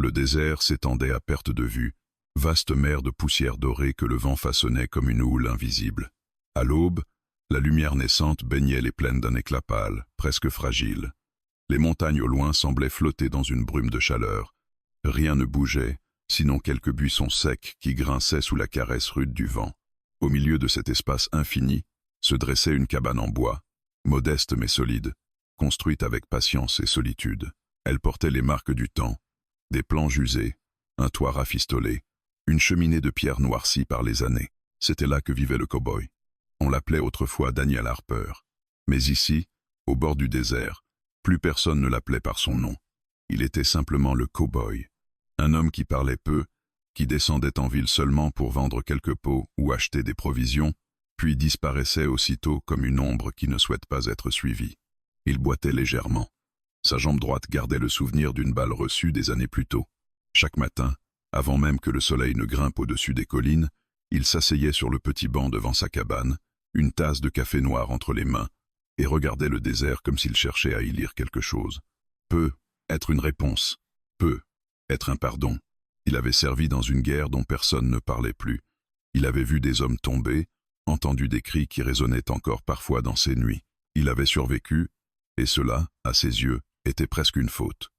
Le désert s'étendait à perte de vue, vaste mer de poussière dorée que le vent façonnait comme une houle invisible. À l'aube, la lumière naissante baignait les plaines d'un éclat pâle, presque fragile. Les montagnes au loin semblaient flotter dans une brume de chaleur. Rien ne bougeait, sinon quelques buissons secs qui grinçaient sous la caresse rude du vent. Au milieu de cet espace infini, se dressait une cabane en bois, modeste mais solide, construite avec patience et solitude. Elle portait les marques du temps, des planches usées, un toit rafistolé, une cheminée de pierre noircie par les années. C'était là que vivait le cow-boy. On l'appelait autrefois Daniel Harper. Mais ici, au bord du désert, plus personne ne l'appelait par son nom. Il était simplement le cow-boy. Un homme qui parlait peu, qui descendait en ville seulement pour vendre quelques pots ou acheter des provisions, puis disparaissait aussitôt comme une ombre qui ne souhaite pas être suivie. Il boitait légèrement. Sa jambe droite gardait le souvenir d'une balle reçue des années plus tôt. Chaque matin, avant même que le soleil ne grimpe au-dessus des collines, il s'asseyait sur le petit banc devant sa cabane, une tasse de café noir entre les mains, et regardait le désert comme s'il cherchait à y lire quelque chose. Peut être une réponse, peut être un pardon. Il avait servi dans une guerre dont personne ne parlait plus. Il avait vu des hommes tomber, entendu des cris qui résonnaient encore parfois dans ses nuits. Il avait survécu, et cela, à ses yeux, était presque une faute.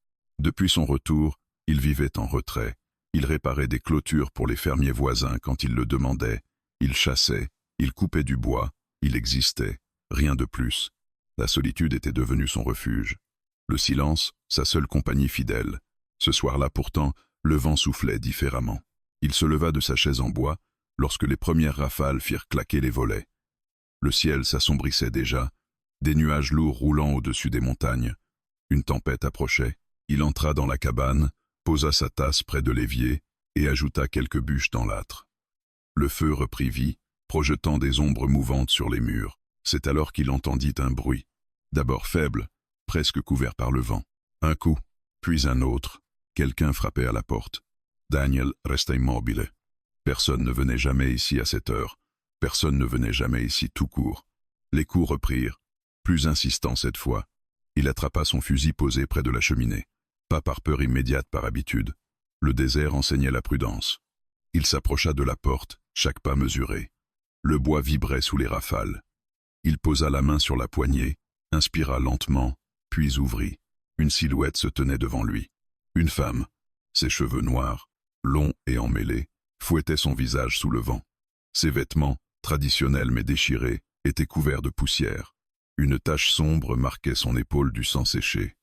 Depuis son retour, il vivait en retrait. Il réparait des clôtures pour les fermiers voisins quand ils le demandaient. Il chassait, il coupait du bois, il existait, rien de plus. La solitude était devenue son refuge. Le silence, sa seule compagnie fidèle. Ce soir-là pourtant, le vent soufflait différemment. Il se leva de sa chaise en bois, lorsque les premières rafales firent claquer les volets. Le ciel s'assombrissait déjà, des nuages lourds roulant au-dessus des montagnes. Une tempête approchait. Il entra dans la cabane, posa sa tasse près de l'évier et ajouta quelques bûches dans l'âtre. Le feu reprit vie, projetant des ombres mouvantes sur les murs. C'est alors qu'il entendit un bruit, d'abord faible, presque couvert par le vent. Un coup, puis un autre. Quelqu'un frappait à la porte. Daniel resta immobile. Personne ne venait jamais ici à cette heure. Personne ne venait jamais ici tout court. Les coups reprirent, plus insistants cette fois. Il attrapa son fusil posé près de la cheminée. Pas par peur immédiate par habitude. Le désert enseignait la prudence. Il s'approcha de la porte, chaque pas mesuré. Le bois vibrait sous les rafales. Il posa la main sur la poignée, inspira lentement, puis ouvrit. Une silhouette se tenait devant lui. Une femme, ses cheveux noirs, longs et emmêlés, fouettait son visage sous le vent. Ses vêtements, traditionnels mais déchirés, étaient couverts de poussière. Une tache sombre marquait son épaule du sang séché.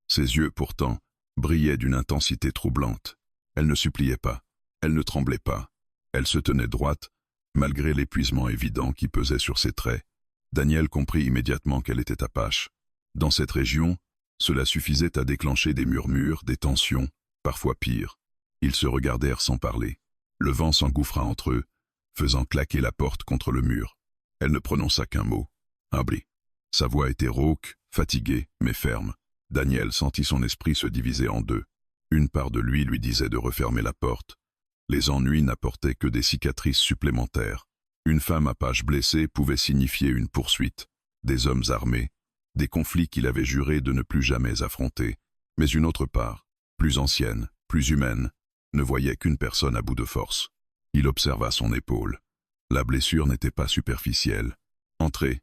Ses yeux, pourtant, brillaient d'une intensité troublante. Elle ne suppliait pas, elle ne tremblait pas. Elle se tenait droite, malgré l'épuisement évident qui pesait sur ses traits. Daniel comprit immédiatement qu'elle était apache. Dans cette région, cela suffisait à déclencher des murmures, des tensions, parfois pires. Ils se regardèrent sans parler. Le vent s'engouffra entre eux, faisant claquer la porte contre le mur. Elle ne prononça qu'un mot. Abri. Sa voix était rauque, fatiguée, mais ferme. Daniel sentit son esprit se diviser en deux. Une part de lui disait de refermer la porte. Les ennuis n'apportaient que des cicatrices supplémentaires. Une femme apache blessée pouvait signifier une poursuite, des hommes armés, des conflits qu'il avait juré de ne plus jamais affronter. Mais une autre part, plus ancienne, plus humaine, ne voyait qu'une personne à bout de force. Il observa son épaule. La blessure n'était pas superficielle. « Entrez »,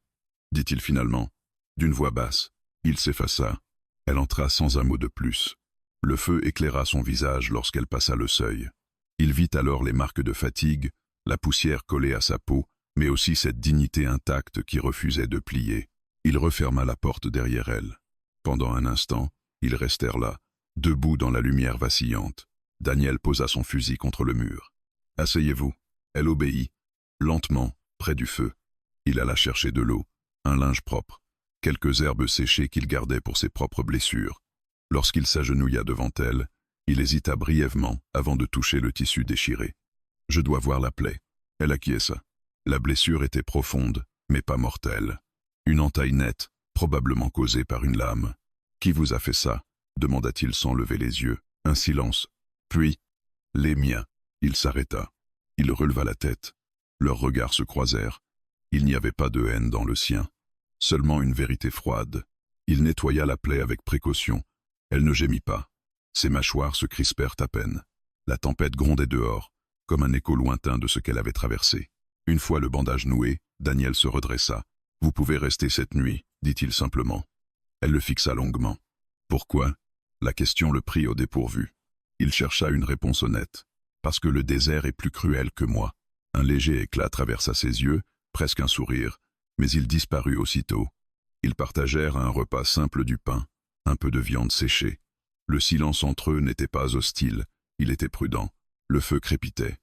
dit-il finalement, d'une voix basse. Il s'effaça. Elle entra sans un mot de plus. Le feu éclaira son visage lorsqu'elle passa le seuil. Il vit alors les marques de fatigue, la poussière collée à sa peau, mais aussi cette dignité intacte qui refusait de plier. Il referma la porte derrière elle. Pendant un instant, ils restèrent là, debout dans la lumière vacillante. Daniel posa son fusil contre le mur. « Asseyez-vous. » Elle obéit, lentement, près du feu. Il alla chercher de l'eau, un linge propre, quelques herbes séchées qu'il gardait pour ses propres blessures. Lorsqu'il s'agenouilla devant elle, il hésita brièvement avant de toucher le tissu déchiré. « Je dois voir la plaie. » Elle acquiesça. La blessure était profonde, mais pas mortelle. Une entaille nette, probablement causée par une lame. « Qui vous a fait ça ?» demanda-t-il sans lever les yeux. Un silence. Puis, « Les miens. » Il s'arrêta. Il releva la tête. Leurs regards se croisèrent. Il n'y avait pas de haine dans le sien, seulement une vérité froide. Il nettoya la plaie avec précaution. Elle ne gémit pas. Ses mâchoires se crispèrent à peine. La tempête grondait dehors, comme un écho lointain de ce qu'elle avait traversé. Une fois le bandage noué, Daniel se redressa. « Vous pouvez rester cette nuit, dit-il simplement. Elle le fixa longuement. Pourquoi? La question le prit au dépourvu. Il chercha une réponse honnête. Parce que le désert est plus cruel que moi. Un léger éclat traversa ses yeux, presque un sourire, mais il disparut aussitôt. Ils partagèrent un repas simple du pain, un peu de viande séchée. Le silence entre eux n'était pas hostile, il était prudent. Le feu crépitait.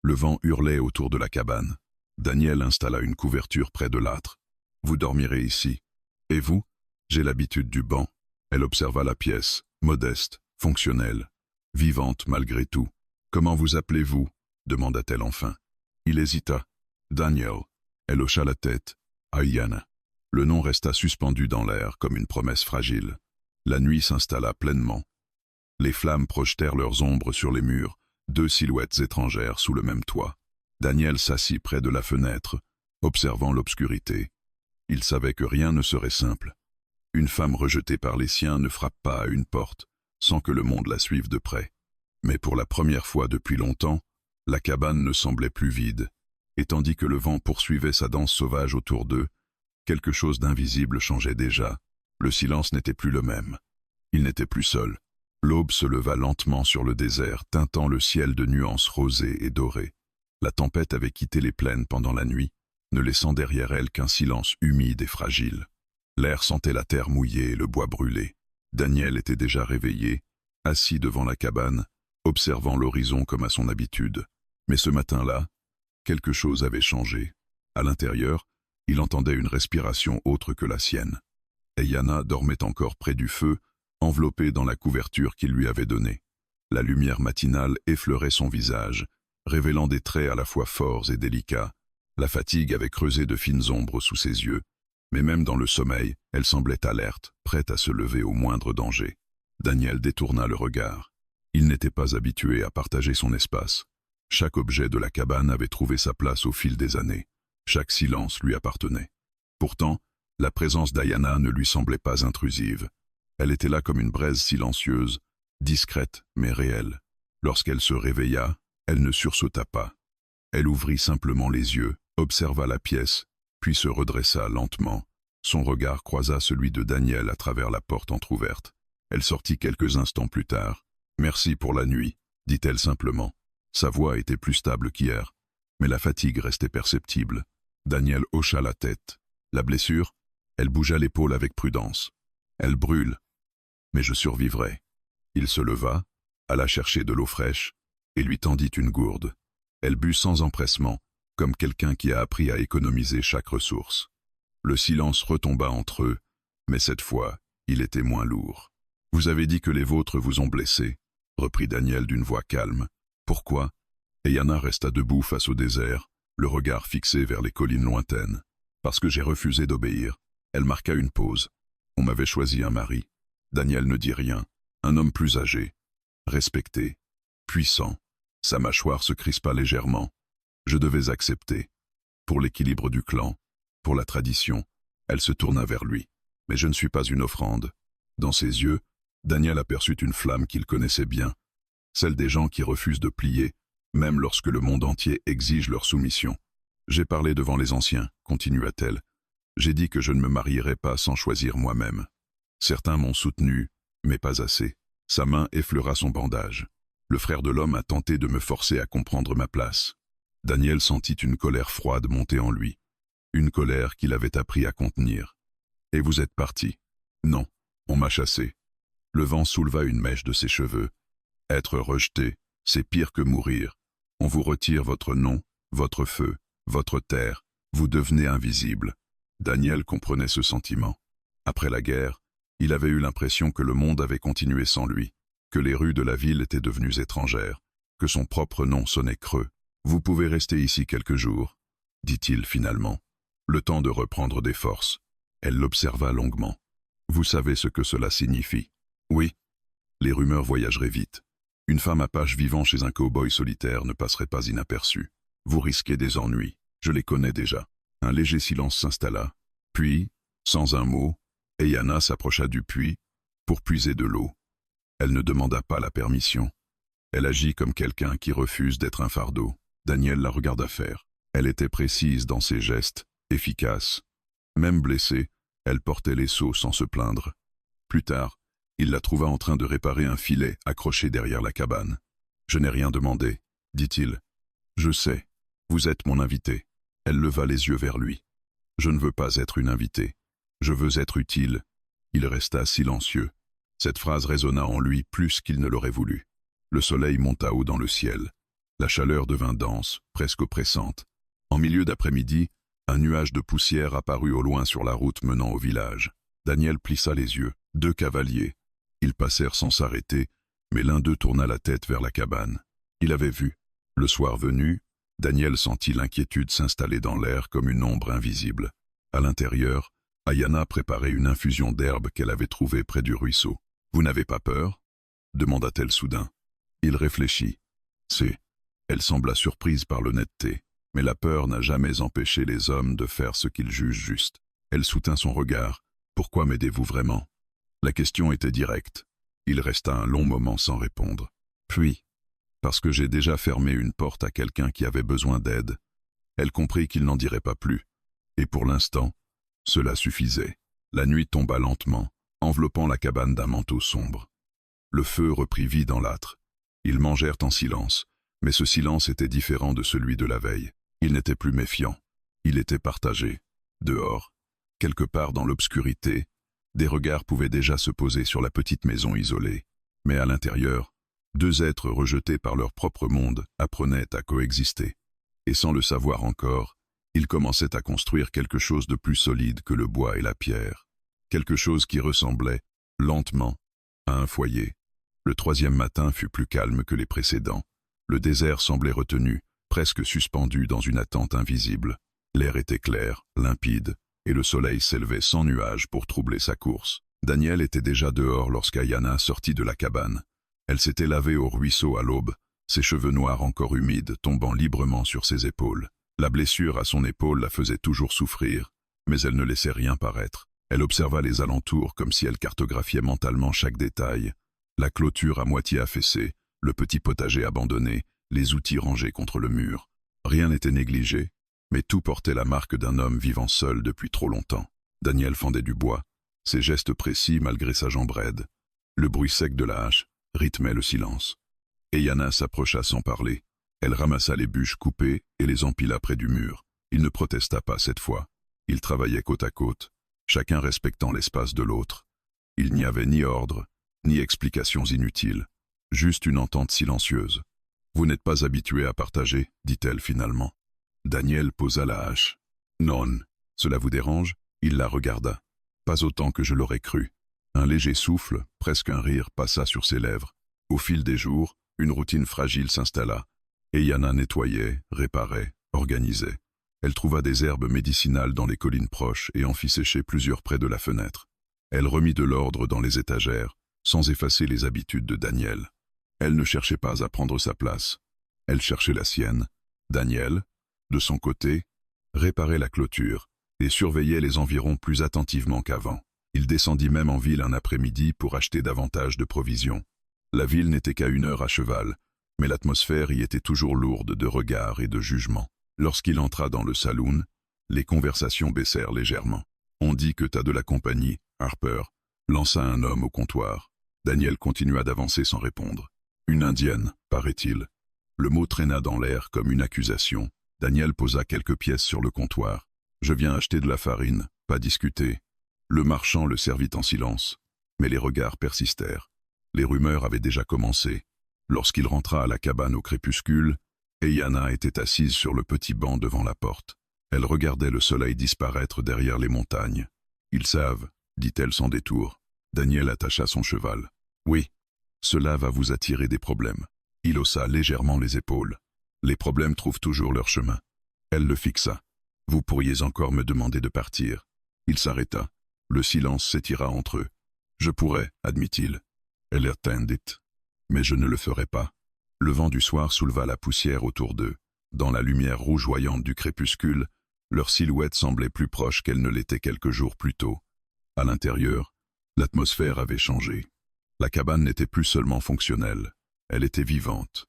Le vent hurlait autour de la cabane. Daniel installa une couverture près de l'âtre. « Vous dormirez ici. Et vous? J'ai l'habitude du banc. » Elle observa la pièce, modeste, fonctionnelle, vivante malgré tout. « Comment vous appelez-vous » demanda-t-elle enfin. Il hésita. « Daniel. » Elle hocha la tête. « Ayanna. » Le nom resta suspendu dans l'air comme une promesse fragile. La nuit s'installa pleinement. Les flammes projetèrent leurs ombres sur les murs, deux silhouettes étrangères sous le même toit. Daniel s'assit près de la fenêtre, observant l'obscurité. Il savait que rien ne serait simple. Une femme rejetée par les siens ne frappe pas à une porte, sans que le monde la suive de près. Mais pour la première fois depuis longtemps, la cabane ne semblait plus vide, et tandis que le vent poursuivait sa danse sauvage autour d'eux, quelque chose d'invisible changeait déjà. Le silence n'était plus le même. Il n'était plus seul. L'aube se leva lentement sur le désert, teintant le ciel de nuances rosées et dorées. La tempête avait quitté les plaines pendant la nuit, ne laissant derrière elle qu'un silence humide et fragile. L'air sentait la terre mouillée et le bois brûlé. Daniel était déjà réveillé, assis devant la cabane, observant l'horizon comme à son habitude. Mais ce matin-là, quelque chose avait changé. À l'intérieur, il entendait une respiration autre que la sienne. Ayanna dormait encore près du feu, enveloppée dans la couverture qu'il lui avait donnée. La lumière matinale effleurait son visage, révélant des traits à la fois forts et délicats. La fatigue avait creusé de fines ombres sous ses yeux, mais même dans le sommeil, elle semblait alerte, prête à se lever au moindre danger. Daniel détourna le regard. Il n'était pas habitué à partager son espace. Chaque objet de la cabane avait trouvé sa place au fil des années. Chaque silence lui appartenait. Pourtant, la présence d'Ayanna ne lui semblait pas intrusive. Elle était là comme une braise silencieuse, discrète mais réelle. Lorsqu'elle se réveilla, elle ne sursauta pas. Elle ouvrit simplement les yeux, observa la pièce, puis se redressa lentement. Son regard croisa celui de Daniel à travers la porte entr'ouverte. Elle sortit quelques instants plus tard. « Merci pour la nuit », dit-elle simplement. Sa voix était plus stable qu'hier, mais la fatigue restait perceptible. Daniel hocha la tête. La blessure? Elle bougea l'épaule avec prudence. Elle brûle, mais je survivrai. Il se leva, alla chercher de l'eau fraîche et lui tendit une gourde. Elle but sans empressement, comme quelqu'un qui a appris à économiser chaque ressource. Le silence retomba entre eux, mais cette fois, il était moins lourd. « Vous avez dit que les vôtres vous ont blessé, » reprit Daniel d'une voix calme. « Pourquoi » Ayanna resta debout face au désert, le regard fixé vers les collines lointaines. « Parce que j'ai refusé d'obéir. » Elle marqua une pause. « On m'avait choisi un mari. » Daniel ne dit rien. Un homme plus âgé, respecté, puissant. Sa mâchoire se crispa légèrement. Je devais accepter. Pour l'équilibre du clan, pour la tradition, elle se tourna vers lui. Mais je ne suis pas une offrande. Dans ses yeux, Daniel aperçut une flamme qu'il connaissait bien, celle des gens qui refusent de plier, même lorsque le monde entier exige leur soumission. J'ai parlé devant les anciens, continua-t-elle. J'ai dit que je ne me marierais pas sans choisir moi-même. Certains m'ont soutenu, mais pas assez. Sa main effleura son bandage. Le frère de l'homme a tenté de me forcer à comprendre ma place. Daniel sentit une colère froide monter en lui. Une colère qu'il avait appris à contenir. Et vous êtes parti. Non, on m'a chassé. Le vent souleva une mèche de ses cheveux. Être rejeté, c'est pire que mourir. On vous retire votre nom, votre feu, votre terre. Vous devenez invisible. Daniel comprenait ce sentiment. Après la guerre, il avait eu l'impression que le monde avait continué sans lui, que les rues de la ville étaient devenues étrangères, que son propre nom sonnait creux. « Vous pouvez rester ici quelques jours, » dit-il finalement. Le temps de reprendre des forces. Elle l'observa longuement. « Vous savez ce que cela signifie. » « Oui. » Les rumeurs voyageraient vite. Une femme apache vivant chez un cow-boy solitaire ne passerait pas inaperçue. Vous risquez des ennuis. Je les connais déjà. Un léger silence s'installa. Puis, sans un mot, Ayanna s'approcha du puits pour puiser de l'eau. Elle ne demanda pas la permission. Elle agit comme quelqu'un qui refuse d'être un fardeau. Daniel la regarda faire. Elle était précise dans ses gestes, efficace. Même blessée, elle portait les seaux sans se plaindre. Plus tard, il la trouva en train de réparer un filet accroché derrière la cabane. « Je n'ai rien demandé, dit-il. Je sais, vous êtes mon invité. » Elle leva les yeux vers lui. « Je ne veux pas être une invitée. Je veux être utile. » Il resta silencieux. Cette phrase résonna en lui plus qu'il ne l'aurait voulu. Le soleil monta haut dans le ciel. La chaleur devint dense, presque oppressante. En milieu d'après-midi, un nuage de poussière apparut au loin sur la route menant au village. Daniel plissa les yeux. 2 cavaliers. Ils passèrent sans s'arrêter, mais l'un d'eux tourna la tête vers la cabane. Il avait vu. Le soir venu, Daniel sentit l'inquiétude s'installer dans l'air comme une ombre invisible. À l'intérieur, Ayana préparait une infusion d'herbe qu'elle avait trouvée près du ruisseau. « Vous n'avez pas peur ?» demanda-t-elle soudain. Il réfléchit. C'est. Elle sembla surprise par l'honnêteté, mais la peur n'a jamais empêché les hommes de faire ce qu'ils jugent juste. Elle soutint son regard. « Pourquoi m'aidez-vous vraiment ?» La question était directe. Il resta un long moment sans répondre. Puis, parce que j'ai déjà fermé une porte à quelqu'un qui avait besoin d'aide, elle comprit qu'il n'en dirait pas plus. Et pour l'instant, cela suffisait. La nuit tomba lentement, enveloppant la cabane d'un manteau sombre. Le feu reprit vie dans l'âtre. Ils mangèrent en silence, mais ce silence était différent de celui de la veille. Il n'était plus méfiant. Il était partagé. Dehors, quelque part dans l'obscurité, des regards pouvaient déjà se poser sur la petite maison isolée. Mais à l'intérieur, 2 êtres rejetés par leur propre monde apprenaient à coexister. Et sans le savoir encore, ils commençaient à construire quelque chose de plus solide que le bois et la pierre. Quelque chose qui ressemblait, lentement, à un foyer. Le 3e matin fut plus calme que les précédents. Le désert semblait retenu, presque suspendu dans une attente invisible. L'air était clair, limpide, et le soleil s'élevait sans nuages pour troubler sa course. Daniel était déjà dehors lorsqu'Ayana sortit de la cabane. Elle s'était lavée au ruisseau à l'aube, ses cheveux noirs encore humides tombant librement sur ses épaules. La blessure à son épaule la faisait toujours souffrir, mais elle ne laissait rien paraître. Elle observa les alentours comme si elle cartographiait mentalement chaque détail. La clôture à moitié affaissée, le petit potager abandonné, les outils rangés contre le mur. Rien n'était négligé, mais tout portait la marque d'un homme vivant seul depuis trop longtemps. Daniel fendait du bois, ses gestes précis malgré sa jambe raide. Le bruit sec de la hache rythmait le silence. Ayana s'approcha sans parler. Elle ramassa les bûches coupées et les empila près du mur. Il ne protesta pas cette fois. Ils travaillaient côte à côte, chacun respectant l'espace de l'autre. Il n'y avait ni ordre, ni explications inutiles, juste une entente silencieuse. « Vous n'êtes pas habitué à partager » dit-elle finalement. Daniel posa la hache. « Non, cela vous dérange ?» Il la regarda. Pas autant que je l'aurais cru. Un léger souffle, presque un rire, passa sur ses lèvres. Au fil des jours, une routine fragile s'installa. Ayana nettoyait, réparait, organisait. Elle trouva des herbes médicinales dans les collines proches et en fit sécher plusieurs près de la fenêtre. Elle remit de l'ordre dans les étagères, sans effacer les habitudes de Daniel. Elle ne cherchait pas à prendre sa place. Elle cherchait la sienne. Daniel, de son côté, réparait la clôture et surveillait les environs plus attentivement qu'avant. Il descendit même en ville un après-midi pour acheter davantage de provisions. La ville n'était qu'à 1 heure à cheval, mais l'atmosphère y était toujours lourde de regards et de jugements. Lorsqu'il entra dans le saloon, les conversations baissèrent légèrement. « On dit que t'as de la compagnie, Harper », lança un homme au comptoir. Daniel continua d'avancer sans répondre. « Une indienne, paraît-il. » Le mot traîna dans l'air comme une accusation. Daniel posa quelques pièces sur le comptoir. « Je viens acheter de la farine, pas discuter. » Le marchand le servit en silence, mais les regards persistèrent. Les rumeurs avaient déjà commencé. Lorsqu'il rentra à la cabane au crépuscule, Ayana était assise sur le petit banc devant la porte. Elle regardait le soleil disparaître derrière les montagnes. « Ils savent, » dit-elle sans détour. Daniel attacha son cheval. « Oui, cela va vous attirer des problèmes. » Il haussa légèrement les épaules. « Les problèmes trouvent toujours leur chemin. » Elle le fixa. « Vous pourriez encore me demander de partir. » Il s'arrêta. Le silence s'étira entre eux. « Je pourrais, admit-il. » Elle attendit. « Mais je ne le ferai pas. » Le vent du soir souleva la poussière autour d'eux. Dans la lumière rougeoyante du crépuscule, leur silhouette semblait plus proche qu'elle ne l'était quelques jours plus tôt. À l'intérieur, l'atmosphère avait changé. La cabane n'était plus seulement fonctionnelle, elle était vivante.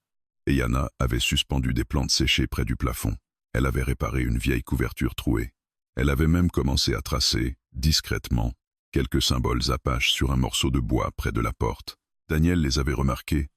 Et Yana avait suspendu des plantes séchées près du plafond. Elle avait réparé une vieille couverture trouée. Elle avait même commencé à tracer, discrètement, quelques symboles apaches sur un morceau de bois près de la porte. Daniel les avait remarqués,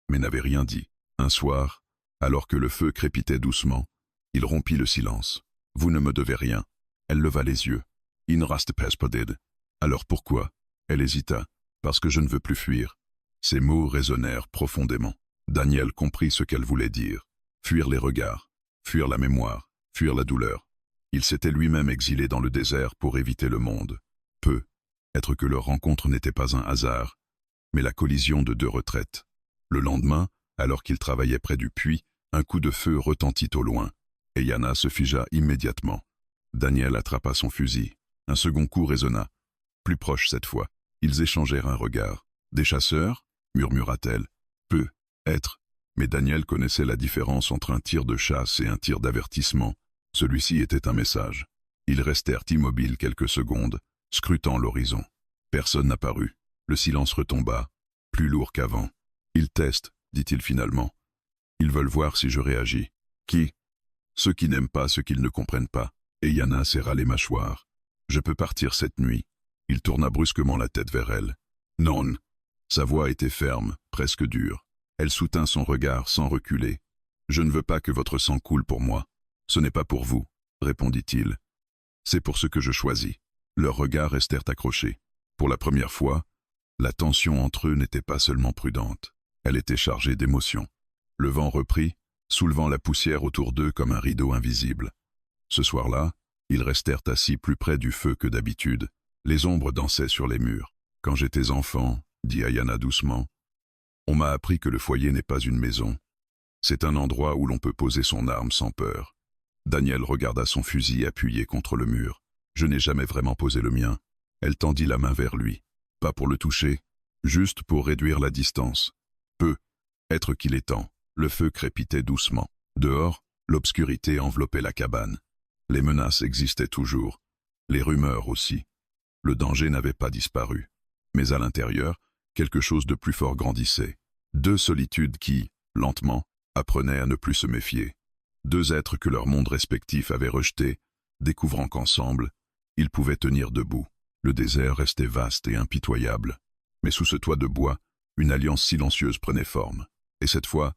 mais n'avait rien dit. Un soir, alors que le feu crépitait doucement, il rompit le silence. « Vous ne me devez rien. » Elle leva les yeux. « In rast pespoded. » Alors pourquoi? Elle hésita. « Parce que je ne veux plus fuir. » Ces mots résonnèrent profondément. Daniel comprit ce qu'elle voulait dire. Fuir les regards, fuir la mémoire, fuir la douleur. Il s'était lui-même exilé dans le désert pour éviter le monde. Peut-être que leur rencontre n'était pas un hasard, mais la collision de deux retraites. Le lendemain, alors qu'il travaillait près du puits, un coup de feu retentit au loin, et Yana se figea immédiatement. Daniel attrapa son fusil. Un second coup résonna. Plus proche cette fois. Ils échangèrent un regard. « Des chasseurs » murmura-t-elle. « Peut-être. » Mais Daniel connaissait la différence entre un tir de chasse et un tir d'avertissement. Celui-ci était un message. Ils restèrent immobiles quelques secondes, scrutant l'horizon. Personne n'apparut. Le silence retomba, plus lourd qu'avant. « Ils testent » dit-il finalement. « Ils veulent voir si je réagis. »« Qui ?»« Ceux qui n'aiment pas ce qu'ils ne comprennent pas. » Et Yana serra les mâchoires. « Je peux partir cette nuit. » Il tourna brusquement la tête vers elle. « Non. » Sa voix était ferme, presque dure. Elle soutint son regard sans reculer. « Je ne veux pas que votre sang coule pour moi. Ce n'est pas pour vous, » répondit-il. « C'est pour ce que je choisis. » Leurs regards restèrent accrochés. Pour la première fois, la tension entre eux n'était pas seulement prudente. Elle était chargée d'émotion. Le vent reprit, soulevant la poussière autour d'eux comme un rideau invisible. Ce soir-là, ils restèrent assis plus près du feu que d'habitude. Les ombres dansaient sur les murs. « Quand j'étais enfant, » dit Yana doucement, « on m'a appris que le foyer n'est pas une maison. C'est un endroit où l'on peut poser son arme sans peur. » Daniel regarda son fusil appuyé contre le mur. « Je n'ai jamais vraiment posé le mien. » Elle tendit la main vers lui. Pas pour le toucher, juste pour réduire la distance. Peut-être qu'il est temps. Le feu crépitait doucement. Dehors, l'obscurité enveloppait la cabane. Les menaces existaient toujours. Les rumeurs aussi. Le danger n'avait pas disparu. Mais à l'intérieur, quelque chose de plus fort grandissait. Deux solitudes qui, lentement, apprenaient à ne plus se méfier. Deux êtres que leur monde respectif avait rejetés, découvrant qu'ensemble, ils pouvaient tenir debout. Le désert restait vaste et impitoyable. Mais sous ce toit de bois, une alliance silencieuse prenait forme. Et cette fois,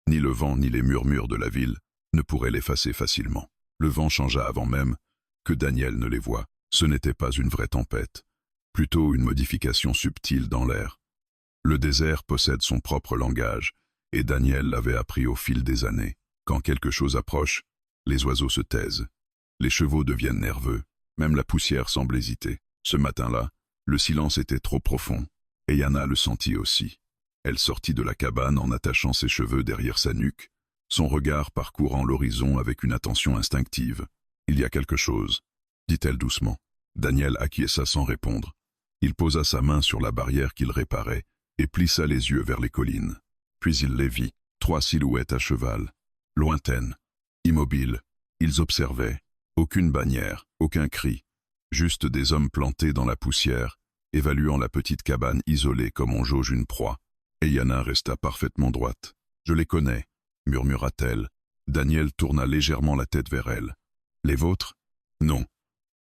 ni le vent ni les murmures de la ville ne pourraient l'effacer facilement. Le vent changea avant même que Daniel ne les voie. Ce n'était pas une vraie tempête, plutôt une modification subtile dans l'air. Le désert possède son propre langage, et Daniel l'avait appris au fil des années. Quand quelque chose approche, les oiseaux se taisent. Les chevaux deviennent nerveux, même la poussière semble hésiter. Ce matin-là, le silence était trop profond, et Yana le sentit aussi. Elle sortit de la cabane en attachant ses cheveux derrière sa nuque, son regard parcourant l'horizon avec une attention instinctive. « Il y a quelque chose », dit-elle doucement. Daniel acquiesça sans répondre. Il posa sa main sur la barrière qu'il réparait et plissa les yeux vers les collines. Puis il les vit, trois silhouettes à cheval, lointaines, immobiles. Ils observaient. Aucune bannière, aucun cri, juste des hommes plantés dans la poussière, évaluant la petite cabane isolée comme on jauge une proie. Et Yana resta parfaitement droite. « Je les connais », murmura-t-elle. Daniel tourna légèrement la tête vers elle. « Les vôtres ? » ?»« Non,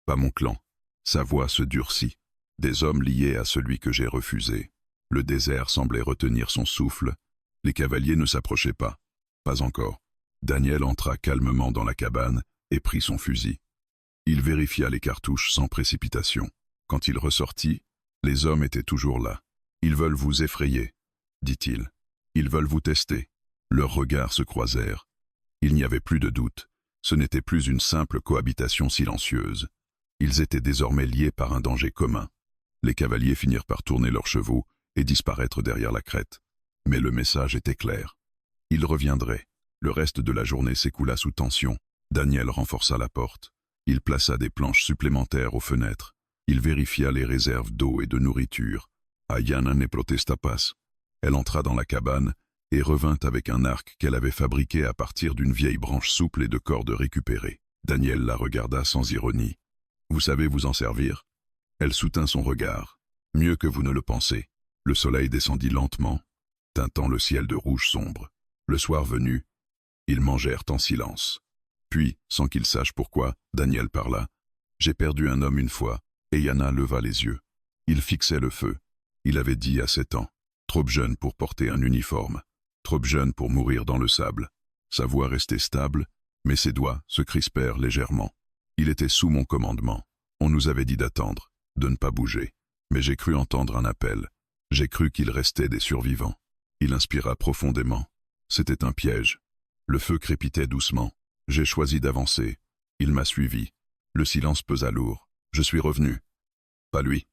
pas mon clan. » Sa voix se durcit. « Des hommes liés à celui que j'ai refusé. » Le désert semblait retenir son souffle. Les cavaliers ne s'approchaient pas. Pas encore. Daniel entra calmement dans la cabane et prit son fusil. Il vérifia les cartouches sans précipitation. Quand il ressortit, les hommes étaient toujours là. « Ils veulent vous effrayer, » dit-il. « Ils veulent vous tester. » Leurs regards se croisèrent. Il n'y avait plus de doute. Ce n'était plus une simple cohabitation silencieuse. Ils étaient désormais liés par un danger commun. Les cavaliers finirent par tourner leurs chevaux et disparaître derrière la crête. Mais le message était clair. Ils reviendraient. Le reste de la journée s'écoula sous tension. Daniel renforça la porte. Il plaça des planches supplémentaires aux fenêtres. Il vérifia les réserves d'eau et de nourriture. Yana ne protesta pas. Elle entra dans la cabane et revint avec un arc qu'elle avait fabriqué à partir d'une vieille branche souple et de cordes récupérées. Daniel la regarda sans ironie. « Vous savez vous en servir ?» Elle soutint son regard. « Mieux que vous ne le pensez. Le soleil descendit lentement, teintant le ciel de rouge sombre. Le soir venu, ils mangèrent en silence. Puis, sans qu'ils sachent pourquoi, Daniel parla. « J'ai perdu un homme une fois. » Et Yana leva les yeux. Il fixait le feu. Il avait dit à 7 ans. Trop jeune pour porter un uniforme. Trop jeune pour mourir dans le sable. Sa voix restait stable, mais ses doigts se crispèrent légèrement. Il était sous mon commandement. On nous avait dit d'attendre, de ne pas bouger. Mais j'ai cru entendre un appel. J'ai cru qu'il restait des survivants. Il inspira profondément. C'était un piège. Le feu crépitait doucement. J'ai choisi d'avancer. Il m'a suivi. Le silence pesa lourd. Je suis revenu. Pas lui.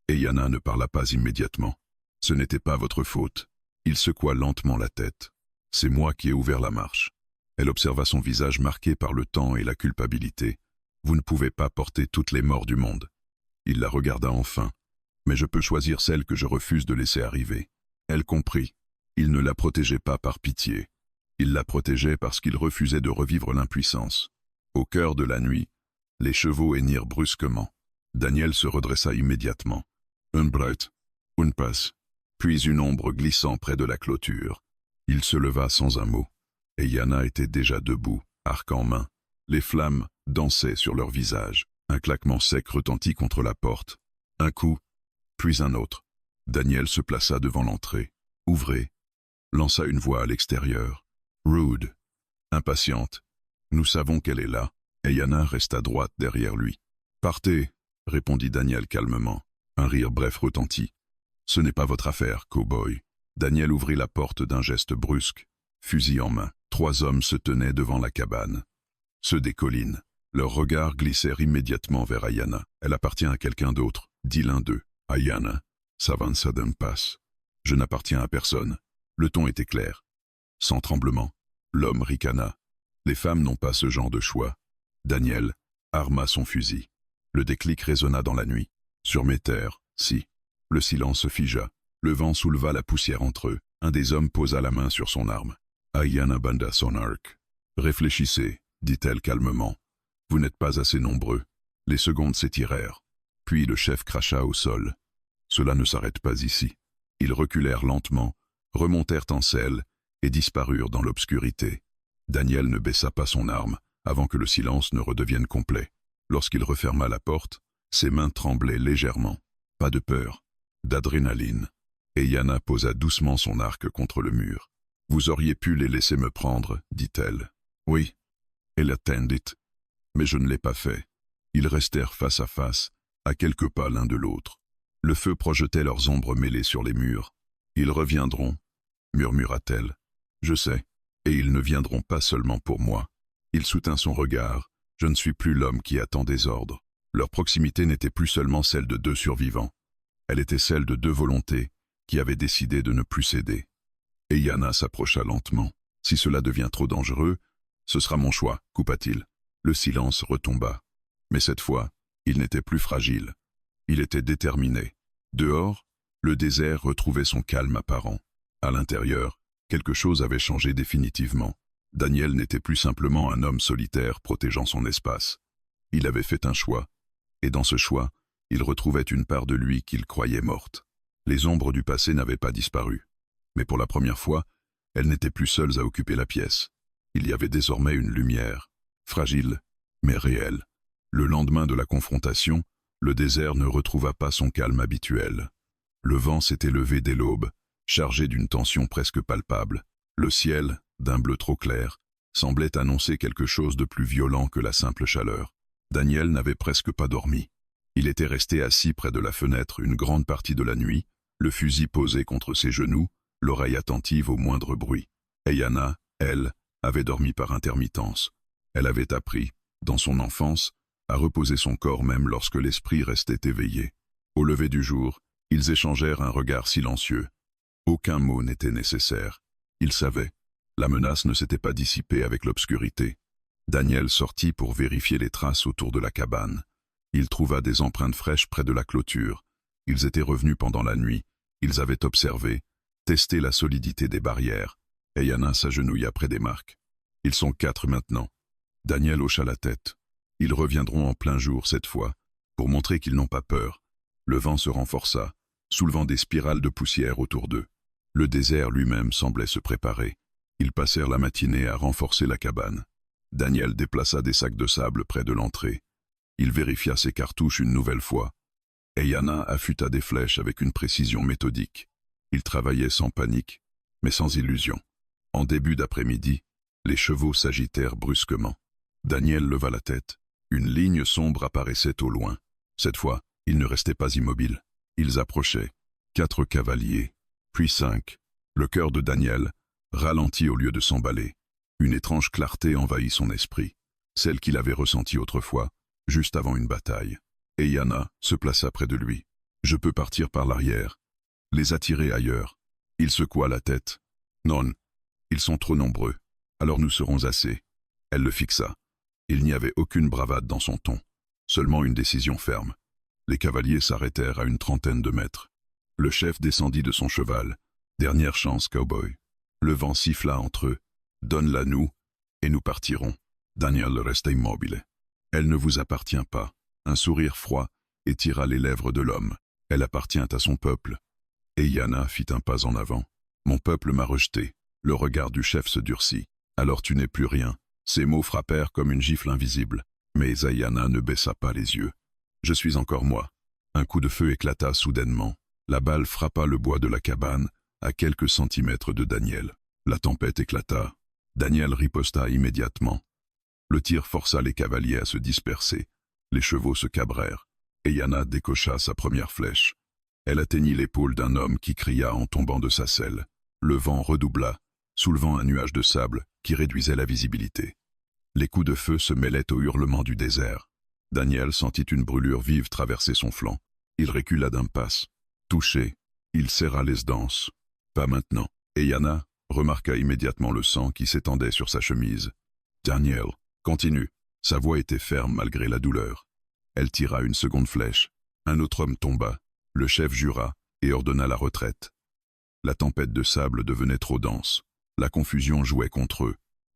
Et Yana ne parla pas immédiatement. Ce n'était pas votre faute. Il secoua lentement la tête. C'est moi qui ai ouvert la marche. Elle observa son visage marqué par le temps et la culpabilité. Vous ne pouvez pas porter toutes les morts du monde. Il la regarda enfin. Mais je peux choisir celle que je refuse de laisser arriver. Elle comprit. Il ne la protégeait pas par pitié. Il la protégeait parce qu'il refusait de revivre l'impuissance. Au cœur de la nuit, les chevaux hennirent brusquement. Daniel se redressa immédiatement. Un brut, une passe, puis une ombre glissant près de la clôture. Il se leva sans un mot, et Yana était déjà debout, arc en main. Les flammes dansaient sur leur visage. Un claquement sec retentit contre la porte. Un coup, puis un autre. Daniel se plaça devant l'entrée. Ouvrez. Lança une voix à l'extérieur. Rude. Impatiente. Nous savons qu'elle est là. Et Yana resta droite derrière lui. Partez, répondit Daniel calmement. Un rire bref retentit. Ce n'est pas votre affaire, cow-boy. Daniel ouvrit la porte d'un geste brusque. Fusil en main. 3 hommes se tenaient devant la cabane. Ceux des collines. Leurs regards glissèrent immédiatement vers Ayana. Elle appartient à quelqu'un d'autre, dit l'un d'eux. Ayana, s'avança d'un pas. Je n'appartiens à personne. Le ton était clair. Sans tremblement, l'homme ricana. Les femmes n'ont pas ce genre de choix. Daniel arma son fusil. Le déclic résonna dans la nuit. Sur mes terres, si. Le silence se figea. Le vent souleva la poussière entre eux. Un des hommes posa la main sur son arme. Ayana banda son arc. Réfléchissez, dit-elle calmement. Vous n'êtes pas assez nombreux. Les secondes s'étirèrent. Puis le chef cracha au sol. Cela ne s'arrête pas ici. Ils reculèrent lentement, remontèrent en selle et disparurent dans l'obscurité. Daniel ne baissa pas son arme avant que le silence ne redevienne complet. Lorsqu'il referma la porte, ses mains tremblaient légèrement. Pas de peur, d'adrénaline. Et Yana posa doucement son arc contre le mur. « Vous auriez pu les laisser me prendre, dit-elle. Oui, elle attendit. Mais je ne l'ai pas fait. » Ils restèrent face à face, à quelques pas l'un de l'autre. Le feu projetait leurs ombres mêlées sur les murs. « Ils reviendront, murmura-t-elle. Je sais, et ils ne viendront pas seulement pour moi. » Il soutint son regard. « Je ne suis plus l'homme qui attend des ordres. » Leur proximité n'était plus seulement celle de 2 survivants. Elle était celle de 2 volontés qui avaient décidé de ne plus céder. Et Yana s'approcha lentement. « Si cela devient trop dangereux, ce sera mon choix, coupa-t-il. » Le silence retomba. Mais cette fois, il n'était plus fragile. Il était déterminé. Dehors, le désert retrouvait son calme apparent. À l'intérieur, quelque chose avait changé définitivement. Daniel n'était plus simplement un homme solitaire protégeant son espace. Il avait fait un choix. Et dans ce choix, il retrouvait une part de lui qu'il croyait morte. Les ombres du passé n'avaient pas disparu. Mais pour la première fois, elles n'étaient plus seules à occuper la pièce. Il y avait désormais une lumière, fragile, mais réelle. Le lendemain de la confrontation, le désert ne retrouva pas son calme habituel. Le vent s'était levé dès l'aube, chargé d'une tension presque palpable. Le ciel, d'un bleu trop clair, semblait annoncer quelque chose de plus violent que la simple chaleur. Daniel n'avait presque pas dormi. Il était resté assis près de la fenêtre une grande partie de la nuit, le fusil posé contre ses genoux, l'oreille attentive au moindre bruit. Et Yana, elle, avait dormi par intermittence. Elle avait appris, dans son enfance, à reposer son corps même lorsque l'esprit restait éveillé. Au lever du jour, ils échangèrent un regard silencieux. Aucun mot n'était nécessaire. Ils savaient. La menace ne s'était pas dissipée avec l'obscurité. Daniel sortit pour vérifier les traces autour de la cabane. Il trouva des empreintes fraîches près de la clôture. Ils étaient revenus pendant la nuit. Ils avaient observé, testé la solidité des barrières. Et Yana s'agenouilla près des marques. Ils sont 4 maintenant. Daniel hocha la tête. Ils reviendront en plein jour cette fois, pour montrer qu'ils n'ont pas peur. Le vent se renforça. soulevant des spirales de poussière autour d'eux. Le désert lui-même semblait se préparer. Ils passèrent la matinée à renforcer la cabane. Daniel déplaça des sacs de sable près de l'entrée. Il vérifia ses cartouches une nouvelle fois. Eyana affûta des flèches avec une précision méthodique. Il travaillait sans panique, mais sans illusion. En début d'après-midi, les chevaux s'agitèrent brusquement. Daniel leva la tête. Une ligne sombre apparaissait au loin. Cette fois, ils ne restaient pas immobiles. Ils approchaient. 4 cavaliers, puis 5. Le cœur de Daniel ralentit au lieu de s'emballer. Une étrange clarté envahit son esprit, celle qu'il avait ressentie autrefois, juste avant une bataille. Eyana se plaça près de lui. « Je peux partir par l'arrière. Les attirer ailleurs. » Il secoua la tête. « Non, ils sont trop nombreux. Alors nous serons assez. » Elle le fixa. Il n'y avait aucune bravade dans son ton, seulement une décision ferme. Les cavaliers s'arrêtèrent à une trentaine de mètres. Le chef descendit de son cheval. « Dernière chance, cowboy. » Le vent siffla entre eux. « Donne-la nous, et nous partirons. » Daniel resta immobile. « Elle ne vous appartient pas. » Un sourire froid étira les lèvres de l'homme. « Elle appartient à son peuple. » Eyana fit un pas en avant. « Mon peuple m'a rejeté. » Le regard du chef se durcit. « Alors tu n'es plus rien. » Ces mots frappèrent comme une gifle invisible. Mais Eyana ne baissa pas les yeux. « Je suis encore moi. » Un coup de feu éclata soudainement. La balle frappa le bois de la cabane, à quelques centimètres de Daniel. La tempête éclata. Daniel riposta immédiatement. Le tir força les cavaliers à se disperser. Les chevaux se cabrèrent. Eyana décocha sa première flèche. Elle atteignit l'épaule d'un homme qui cria en tombant de sa selle. Le vent redoubla, soulevant un nuage de sable qui réduisait la visibilité. Les coups de feu se mêlaient aux hurlements du désert. Daniel sentit une brûlure vive traverser son flanc. Il recula d'un pas. Touché, il serra les dents. Pas maintenant. Eyana remarqua immédiatement le sang qui s'étendait sur sa chemise. Daniel, continue. Sa voix était ferme malgré la douleur. Elle tira une seconde flèche. Un autre homme tomba. Le chef jura et ordonna la retraite. La tempête de sable devenait trop dense. La confusion jouait contre eux.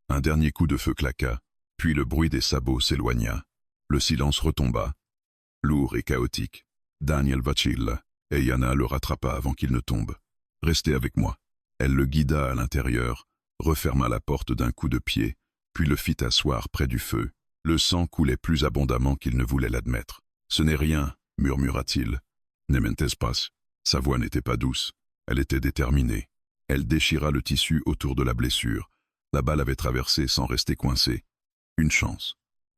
Un dernier coup de feu claqua, puis le bruit des sabots s'éloigna. Le silence retomba, lourd et chaotique. Daniel vacille. Eyana le rattrapa avant qu'il ne tombe. « Restez avec moi. » Elle le guida à l'intérieur, referma la porte d'un coup de pied, puis le fit asseoir près du feu. Le sang coulait plus abondamment qu'il ne voulait l'admettre. « Ce n'est rien, » murmura-t-il. « Ne mentes pas. » Sa voix n'était pas douce. Elle était déterminée. Elle déchira le tissu autour de la blessure. La balle avait traversé sans rester coincée. Une chance.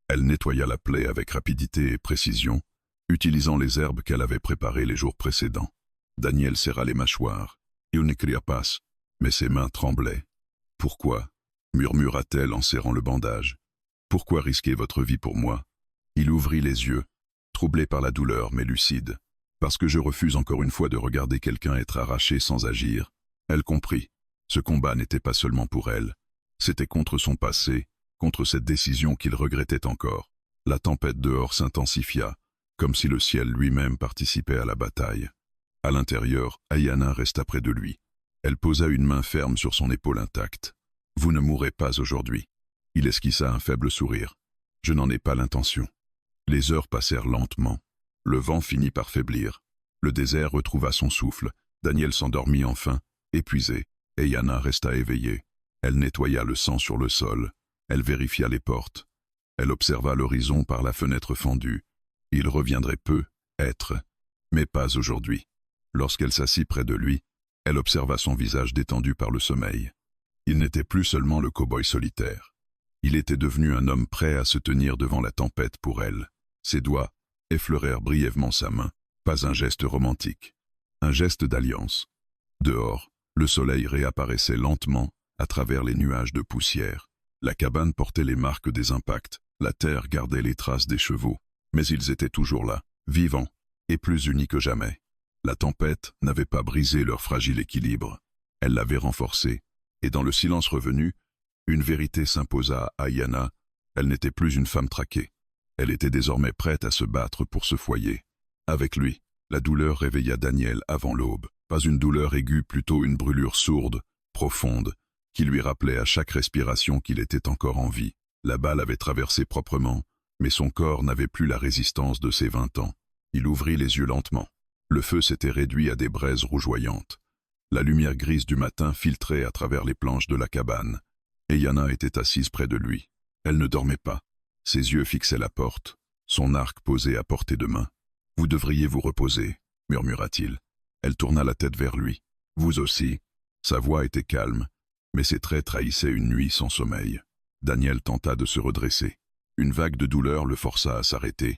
Elle nettoya la plaie avec rapidité et précision, utilisant les herbes qu'elle avait préparées les jours précédents. Daniel serra les mâchoires. Il ne cria pas, mais ses mains tremblaient. « Pourquoi » murmura-t-elle en serrant le bandage. « Pourquoi risquer votre vie pour moi ?» Il ouvrit les yeux, troublé par la douleur mais lucide. « Parce que je refuse encore une fois de regarder quelqu'un être arraché sans agir. » Elle comprit. Ce combat n'était pas seulement pour elle. C'était contre son passé, contre cette décision qu'il regrettait encore. La tempête dehors s'intensifia, comme si le ciel lui-même participait à la bataille. À l'intérieur, Eyana resta près de lui. Elle posa une main ferme sur son épaule intacte. « Vous ne mourrez pas aujourd'hui. » Il esquissa un faible sourire. « Je n'en ai pas l'intention. » Les heures passèrent lentement. Le vent finit par faiblir. Le désert retrouva son souffle. Daniel s'endormit enfin, épuisé. Eyana resta éveillée. Elle nettoya le sang sur le sol. Elle vérifia les portes. Elle observa l'horizon par la fenêtre fendue. Il reviendrait peu, être, mais pas aujourd'hui. Lorsqu'elle s'assit près de lui, elle observa son visage détendu par le sommeil. Il n'était plus seulement le cow-boy solitaire. Il était devenu un homme prêt à se tenir devant la tempête pour elle. Ses doigts effleurèrent brièvement sa main. Pas un geste romantique. Un geste d'alliance. Dehors, le soleil réapparaissait lentement à travers les nuages de poussière. La cabane portait les marques des impacts. La terre gardait les traces des chevaux. Mais ils étaient toujours là, vivants et plus unis que jamais. La tempête n'avait pas brisé leur fragile équilibre. Elle l'avait renforcé. Et dans le silence revenu, une vérité s'imposa à Eyana. Elle n'était plus une femme traquée. Elle était désormais prête à se battre pour ce foyer. Avec lui, la douleur réveilla Daniel avant l'aube. Pas une douleur aiguë, plutôt une brûlure sourde, profonde, qui lui rappelait à chaque respiration qu'il était encore en vie. La balle avait traversé proprement, mais son corps n'avait plus la résistance de ses 20 ans. Il ouvrit les yeux lentement. Le feu s'était réduit à des braises rougeoyantes. La lumière grise du matin filtrait à travers les planches de la cabane, et Yana était assise près de lui. Elle ne dormait pas. Ses yeux fixaient la porte, son arc posé à portée de main. « Vous devriez vous reposer, » murmura-t-il. Elle tourna la tête vers lui. « Vous aussi ?» Sa voix était calme, mais ses traits trahissaient une nuit sans sommeil. Daniel tenta de se redresser. Une vague de douleur le força à s'arrêter,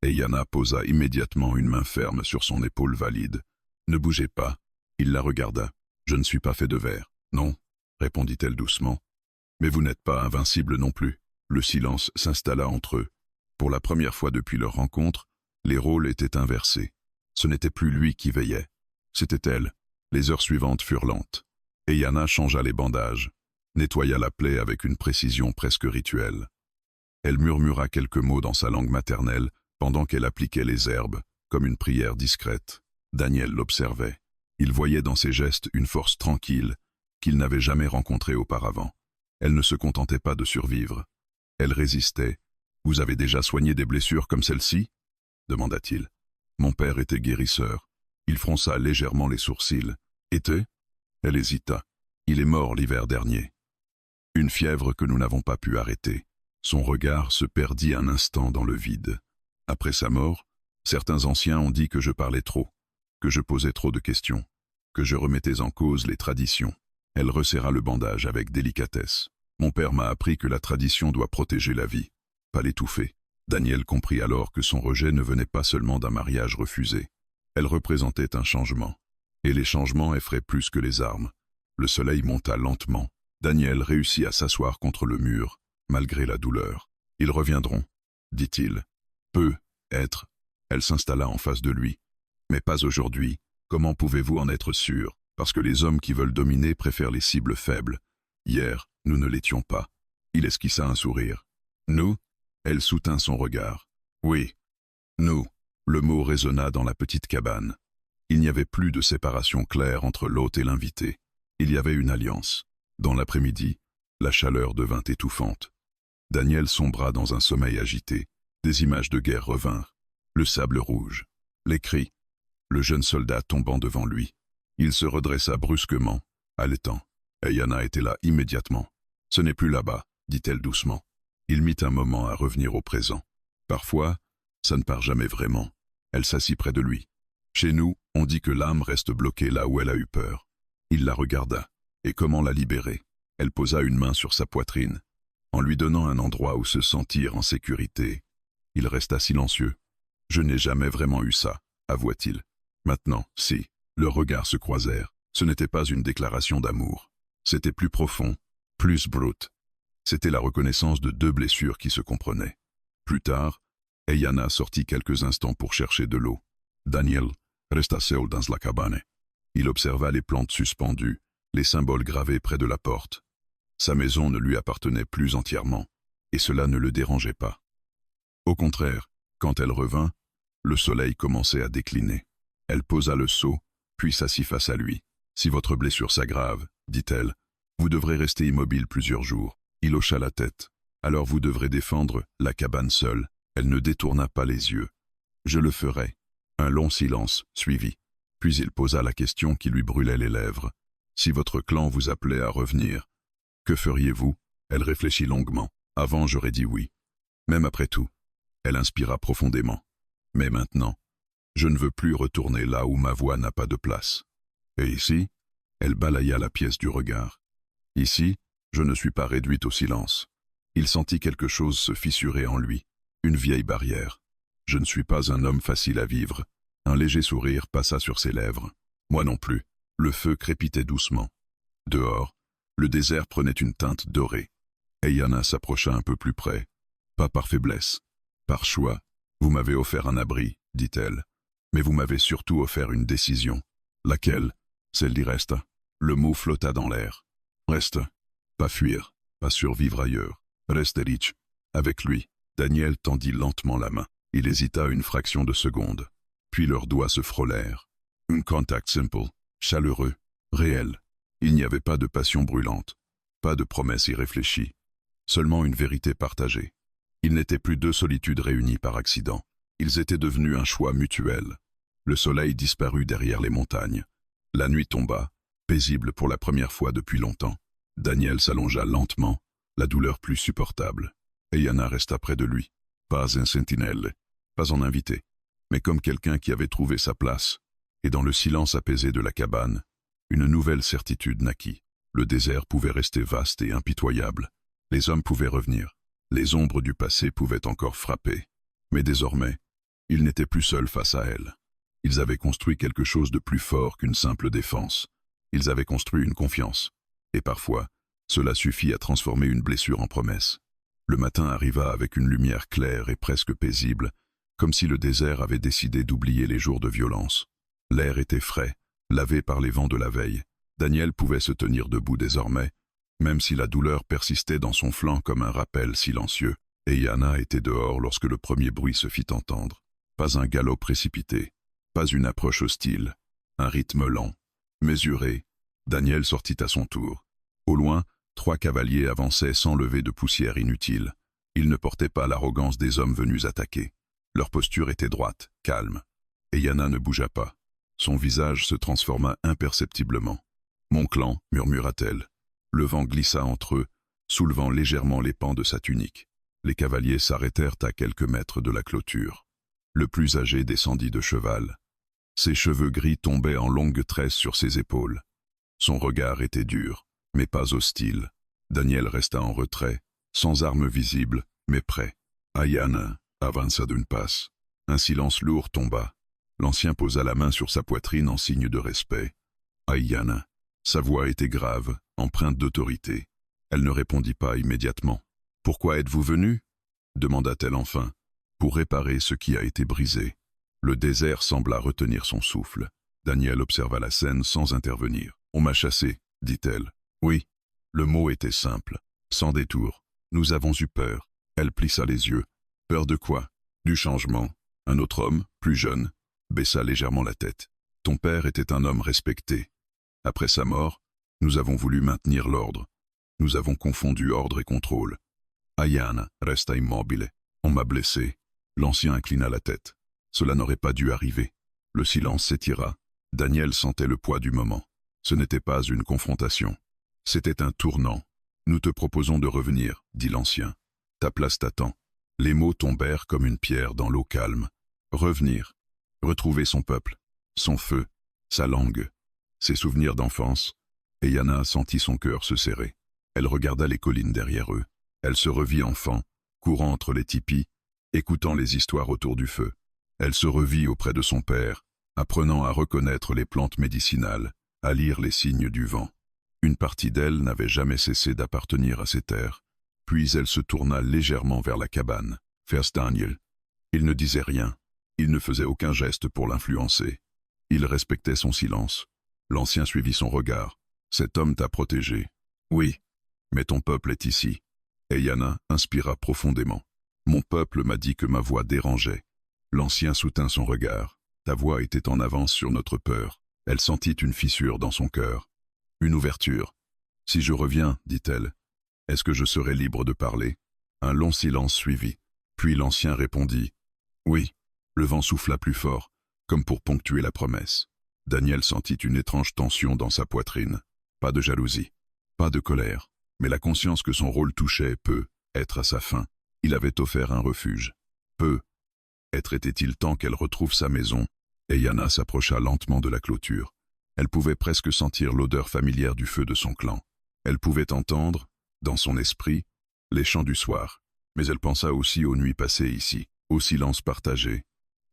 et Yana posa immédiatement une main ferme sur son épaule valide. « Ne bougez pas. » Il la regarda. « Je ne suis pas fait de verre. »« Non, » répondit-elle doucement. « Mais vous n'êtes pas invincible non plus. » Le silence s'installa entre eux. Pour la première fois depuis leur rencontre, les rôles étaient inversés. Ce n'était plus lui qui veillait, c'était elle. Les heures suivantes furent lentes. Et Yana changea les bandages, nettoya la plaie avec une précision presque rituelle. Elle murmura quelques mots dans sa langue maternelle pendant qu'elle appliquait les herbes, comme une prière discrète. Daniel l'observait. Il voyait dans ses gestes une force tranquille qu'il n'avait jamais rencontrée auparavant. Elle ne se contentait pas de survivre. Elle résistait. « Vous avez déjà soigné des blessures comme celle-ci » demanda-t-il. « Mon père était guérisseur. » Il fronça légèrement les sourcils. « Était » Elle hésita. « Il est mort l'hiver dernier. » Une fièvre que nous n'avons pas pu arrêter. Son regard se perdit un instant dans le vide. Après sa mort, certains anciens ont dit que je parlais trop, que je posais trop de questions, que je remettais en cause les traditions. Elle resserra le bandage avec délicatesse. Mon père m'a appris que la tradition doit protéger la vie, pas l'étouffer. Daniel comprit alors que son rejet ne venait pas seulement d'un mariage refusé. Elle représentait un changement. Et les changements effraient plus que les armes. Le soleil monta lentement. Daniel réussit à s'asseoir contre le mur, malgré la douleur. « Ils reviendront, » dit-il. « Peut être. » Elle s'installa en face de lui. « Mais pas aujourd'hui. Comment pouvez-vous en être sûr? Parce que les hommes qui veulent dominer préfèrent les cibles faibles. Hier, nous ne l'étions pas. » Il esquissa un sourire. « Nous ?» Elle soutint son regard. « Oui, nous. » Le mot résonna dans la petite cabane. Il n'y avait plus de séparation claire entre l'hôte et l'invité. Il y avait une alliance. Dans l'après-midi, la chaleur devint étouffante. Daniel sombra dans un sommeil agité. Des images de guerre revinrent. Le sable rouge, les cris, le jeune soldat tombant devant lui. Il se redressa brusquement, haletant. Et Yana était là immédiatement. « Ce n'est plus là-bas, » dit-elle doucement. Il mit un moment à revenir au présent. Parfois, ça ne part jamais vraiment. Elle s'assit près de lui. Chez nous, on dit que l'âme reste bloquée là où elle a eu peur. Il la regarda. Et comment la libérer? Elle posa une main sur sa poitrine, en lui donnant un endroit où se sentir en sécurité. Il resta silencieux. « Je n'ai jamais vraiment eu ça, » avoua-t-il. Maintenant, si. Leurs regards se croisèrent. Ce n'était pas une déclaration d'amour. C'était plus profond, plus brut. C'était la reconnaissance de deux blessures qui se comprenaient. Plus tard, Yana sortit quelques instants pour chercher de l'eau. Daniel resta seul dans la cabane. Il observa les plantes suspendues, les symboles gravés près de la porte. Sa maison ne lui appartenait plus entièrement, et cela ne le dérangeait pas. Au contraire, quand elle revint, le soleil commençait à décliner. Elle posa le seau, puis s'assit face à lui. « Si votre blessure s'aggrave, dit-elle, vous devrez rester immobile plusieurs jours. » Il hocha la tête. « Alors vous devrez défendre la cabane seule. » Elle ne détourna pas les yeux. « Je le ferai. » Un long silence suivit. Puis il posa la question qui lui brûlait les lèvres. « Si votre clan vous appelait à revenir, que feriez-vous » Elle réfléchit longuement. « Avant, j'aurais dit oui. Même après tout. » Elle inspira profondément. « Mais maintenant, je ne veux plus retourner là où ma voix n'a pas de place. Et ici ?» Elle balaya la pièce du regard. « Ici, je ne suis pas réduite au silence. » Il sentit quelque chose se fissurer en lui. Une vieille barrière. Je ne suis pas un homme facile à vivre. Un léger sourire passa sur ses lèvres. Moi non plus. Le feu crépitait doucement. Dehors, le désert prenait une teinte dorée. Et Yana s'approcha un peu plus près. Pas par faiblesse, par choix. Vous m'avez offert un abri, dit-elle. Mais vous m'avez surtout offert une décision. Laquelle? Celle d'y rester. Le mot flotta dans l'air. Reste. Pas fuir, pas survivre ailleurs. Reste riche. Avec lui. Daniel tendit lentement la main. Il hésita une fraction de seconde. Puis leurs doigts se frôlèrent. Un contact simple, chaleureux, réel. Il n'y avait pas de passion brûlante, pas de promesses irréfléchies, seulement une vérité partagée. Ils n'étaient plus deux solitudes réunies par accident. Ils étaient devenus un choix mutuel. Le soleil disparut derrière les montagnes. La nuit tomba, paisible pour la première fois depuis longtemps. Daniel s'allongea lentement, la douleur plus supportable. Yana resta près de lui. Pas un sentinelle, pas en invité, mais comme quelqu'un qui avait trouvé sa place. Et dans le silence apaisé de la cabane, une nouvelle certitude naquit. Le désert pouvait rester vaste et impitoyable. Les hommes pouvaient revenir. Les ombres du passé pouvaient encore frapper. Mais désormais, ils n'étaient plus seuls face à elle. Ils avaient construit quelque chose de plus fort qu'une simple défense. Ils avaient construit une confiance. Et parfois, cela suffit à transformer une blessure en promesse. Le matin arriva avec une lumière claire et presque paisible, comme si le désert avait décidé d'oublier les jours de violence. L'air était frais, lavé par les vents de la veille. Daniel pouvait se tenir debout désormais, même si la douleur persistait dans son flanc comme un rappel silencieux. Et Yana était dehors lorsque le premier bruit se fit entendre. Pas un galop précipité, pas une approche hostile, un rythme lent, mesuré. Daniel sortit à son tour. Au loin, 3 cavaliers avançaient sans lever de poussière inutile. Ils ne portaient pas l'arrogance des hommes venus attaquer. Leur posture était droite, calme. Et Yana ne bougea pas. Son visage se transforma imperceptiblement. « Mon clan » murmura-t-elle. Le vent glissa entre eux, soulevant légèrement les pans de sa tunique. Les cavaliers s'arrêtèrent à quelques mètres de la clôture. Le plus âgé descendit de cheval. Ses cheveux gris tombaient en longues tresses sur ses épaules. Son regard était dur, mais pas hostile. Daniel resta en retrait, sans armes visibles, mais prêt. Yana avança d'une passe. Un silence lourd tomba. L'ancien posa la main sur sa poitrine en signe de respect. Yana. Sa voix était grave, empreinte d'autorité. Elle ne répondit pas immédiatement. « Pourquoi êtes-vous venu » demanda-t-elle enfin. « Pour réparer ce qui a été brisé. » Le désert sembla retenir son souffle. Daniel observa la scène sans intervenir. « On m'a chassé, dit-elle. Oui. » Le mot était simple, sans détour. Nous avons eu peur. Elle plissa les yeux. Peur de quoi? Du changement. Un autre homme, plus jeune, baissa légèrement la tête. Ton père était un homme respecté. Après sa mort, nous avons voulu maintenir l'ordre. Nous avons confondu ordre et contrôle. Yana resta immobile. On m'a blessé. L'ancien inclina la tête. Cela n'aurait pas dû arriver. Le silence s'étira. Daniel sentait le poids du moment. Ce n'était pas une confrontation. C'était un tournant. Nous te proposons de revenir, dit l'ancien. Ta place t'attend. Les mots tombèrent comme une pierre dans l'eau calme. Revenir. Retrouver son peuple. Son feu. Sa langue. Ses souvenirs d'enfance. Et Yana sentit son cœur se serrer. Elle regarda les collines derrière eux. Elle se revit enfant, courant entre les tipis, écoutant les histoires autour du feu. Elle se revit auprès de son père, apprenant à reconnaître les plantes médicinales, à lire les signes du vent. Une partie d'elle n'avait jamais cessé d'appartenir à ces terres. Puis elle se tourna légèrement vers la cabane. Vers Daniel. Il ne disait rien. Il ne faisait aucun geste pour l'influencer. Il respectait son silence. L'ancien suivit son regard. Cet homme t'a protégé. Oui, mais ton peuple est ici. Et Yana inspira profondément. Mon peuple m'a dit que ma voix dérangeait. L'ancien soutint son regard. Ta voix était en avance sur notre peur. Elle sentit une fissure dans son cœur. Une ouverture. Si je reviens, dit-elle, est-ce que je serai libre de parler? Un long silence suivit. Puis l'ancien répondit. Oui. Le vent souffla plus fort, comme pour ponctuer la promesse. Daniel sentit une étrange tension dans sa poitrine. Pas de jalousie, pas de colère, mais la conscience que son rôle touchait peut être à sa fin. Il avait offert un refuge. Peu. Être était-il temps qu'elle retrouve sa maison? Et Yana s'approcha lentement de la clôture. Elle pouvait presque sentir l'odeur familière du feu de son clan. Elle pouvait entendre, dans son esprit, les chants du soir. Mais elle pensa aussi aux nuits passées ici, au silence partagé,